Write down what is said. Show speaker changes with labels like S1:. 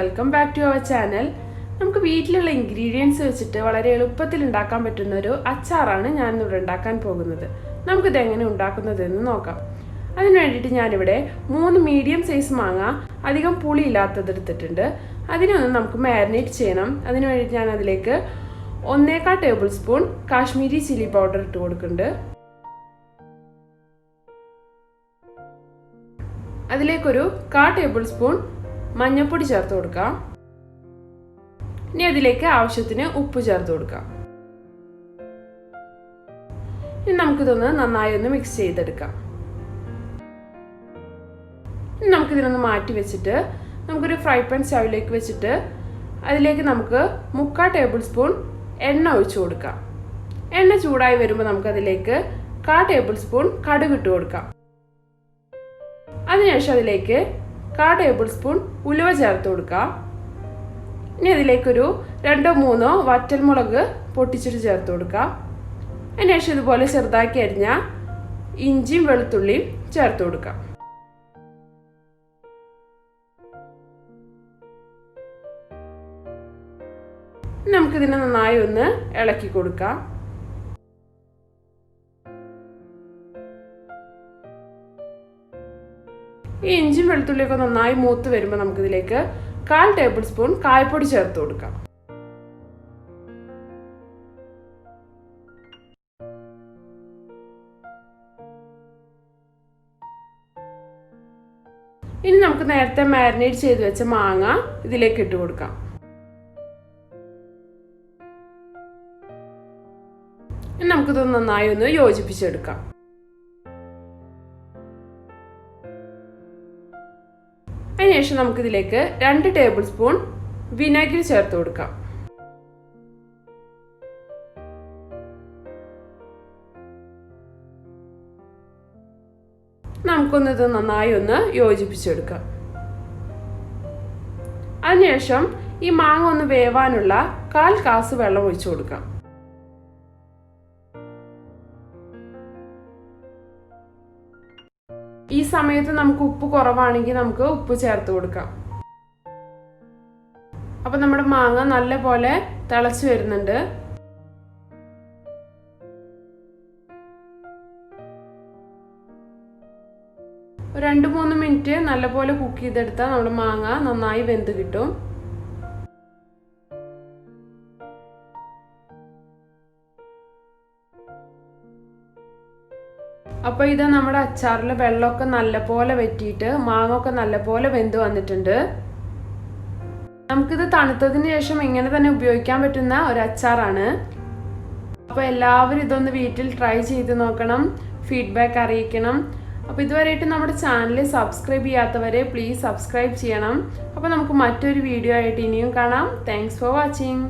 S1: Welcome back to our channel. നമുക്ക് വീട്ടിലുള്ള ingredients വെച്ചിട്ട് വളരെ എളുപ്പത്തിൽ ഉണ്ടാക്കാൻ പറ്റുന്ന ഒരു അച്ചാറാണ് ഞാനിവിടെ ഉണ്ടാക്കാൻ പോകുന്നത്. നമുക്കിത് എങ്ങനെ ഉണ്ടാക്കുന്നതെന്ന് നോക്കാം. അതിന് വേണ്ടിയിട്ട് ഞാനിവിടെ 3 മീഡിയം സൈസ് മാങ്ങ അധികം പുളി ഇല്ലാത്തത് എടുത്തിട്ടുണ്ട്. അതിനൊന്ന് നമുക്ക് മാരിനേറ്റ് ചെയ്യണം. അതിന് വേണ്ടിയിട്ട് ഞാൻ അതിലേക്ക് 1.25 table spoon Kashmiri chilli powder ഇട്ട് കൊടുക്കുന്നുണ്ട്. അതിലേക്കൊരു 1/4 ടേബിൾ സ്പൂൺ മഞ്ഞൾപ്പൊടി ചേർത്ത് കൊടുക്കാം. ഇനി അതിലേക്ക് ആവശ്യത്തിന് ഉപ്പ് ചേർത്ത് കൊടുക്കാം. ഇനി നമുക്കിതൊന്ന് നന്നായി ഒന്ന് മിക്സ് ചെയ്തെടുക്കാം. ഇനി നമുക്കിതിനൊന്ന് മാറ്റി വെച്ചിട്ട് നമുക്കൊരു ഫ്രൈ പാൻ സ്റ്റൗവിലേക്ക് വെച്ചിട്ട് അതിലേക്ക് നമുക്ക് 3/4 ടേബിൾ സ്പൂൺ എണ്ണ ഒഴിച്ചു കൊടുക്കാം. എണ്ണ ചൂടായി വരുമ്പോൾ നമുക്കതിലേക്ക് 1/4 ടേബിൾ സ്പൂൺ കടുക് ഇട്ട് കൊടുക്കാം. അതിനുശേഷം അതിലേക്ക് 1/4 ടേബിൾ സ്പൂൺ ഉലുവ ചേർത്ത് കൊടുക്കാം. ഇനി അതിലേക്കൊരു 2-3 വറ്റൽമുളക് പൊട്ടിച്ചിട്ട് ചേർത്ത് കൊടുക്കാം. അതിനുശേഷം ഇതുപോലെ ചെറുതാക്കി അരിഞ്ഞ ഇഞ്ചിയും വെളുത്തുള്ളിയും ചേർത്ത് കൊടുക്കാം. നമുക്കിതിനെ നന്നായി ഒന്ന് ഇളക്കി കൊടുക്കാം. ഈ ഇഞ്ചിയും വെളുത്തുള്ളിയൊക്കെ നന്നായി മൂത്ത് വരുമ്പോൾ നമുക്കിതിലേക്ക് 1/4 ടേബിൾ സ്പൂൺ കായപ്പൊടി ചേർത്ത് കൊടുക്കാം. ഇനി നമുക്ക് നേരത്തെ മാരിനേറ്റ് ചെയ്ത് വെച്ച മാങ്ങ ഇതിലേക്ക് ഇട്ട് കൊടുക്കാം. ഇനി നമുക്കിത് നന്നായി ഒന്ന് യോജിപ്പിച്ചെടുക്കാം. അതിനുശേഷം നമുക്കിതിലേക്ക് 2 ടേബിൾ സ്പൂൺ വിനെഗർ ചേർത്ത് കൊടുക്കാം. നമുക്കൊന്നിത് നന്നായി ഒന്ന് യോജിപ്പിച്ചെടുക്കാം. അതിനുശേഷം ഈ മാങ്ങ ഒന്ന് വേവാനുള്ള 1/4 ഗ്ലാസ് വെള്ളം ഒഴിച്ചു കൊടുക്കാം. ഈ സമയത്ത് നമുക്ക് ഉപ്പ് കുറവാണെങ്കിൽ നമുക്ക് ഉപ്പ് ചേർത്ത് കൊടുക്കാം. അപ്പൊ നമ്മുടെ മാങ്ങ നല്ല പോലെ തിളച്ചു വരുന്നുണ്ട്. ഒരു 2-3 മിനിറ്റ് നല്ലപോലെ കുക്ക് ചെയ്തെടുത്താൽ നമ്മുടെ മാങ്ങ നന്നായി വെന്ത് കിട്ടും. അപ്പോൾ ഇത് നമ്മുടെ അച്ചാറിൽ വെള്ളമൊക്കെ നല്ലപോലെ വറ്റിയിട്ട് മാങ്ങ ഒക്കെ നല്ലപോലെ വെന്ത് വന്നിട്ടുണ്ട്. നമുക്കിത് തണുത്തതിന് ശേഷം ഇങ്ങനെ തന്നെ ഉപയോഗിക്കാൻ പറ്റുന്ന ഒരു അച്ചാറാണ്. അപ്പോൾ എല്ലാവരും ഇതൊന്ന് വീട്ടിൽ ട്രൈ ചെയ്ത് നോക്കണം, ഫീഡ്ബാക്ക് അറിയിക്കണം. അപ്പോൾ ഇതുവരെയായിട്ട് നമ്മുടെ ചാനൽ സബ്സ്ക്രൈബ് ചെയ്യാത്തവരെ പ്ലീസ് സബ്സ്ക്രൈബ് ചെയ്യണം. അപ്പോൾ നമുക്ക് മറ്റൊരു വീഡിയോ ആയിട്ട് ഇനിയും കാണാം. Thanks for watching.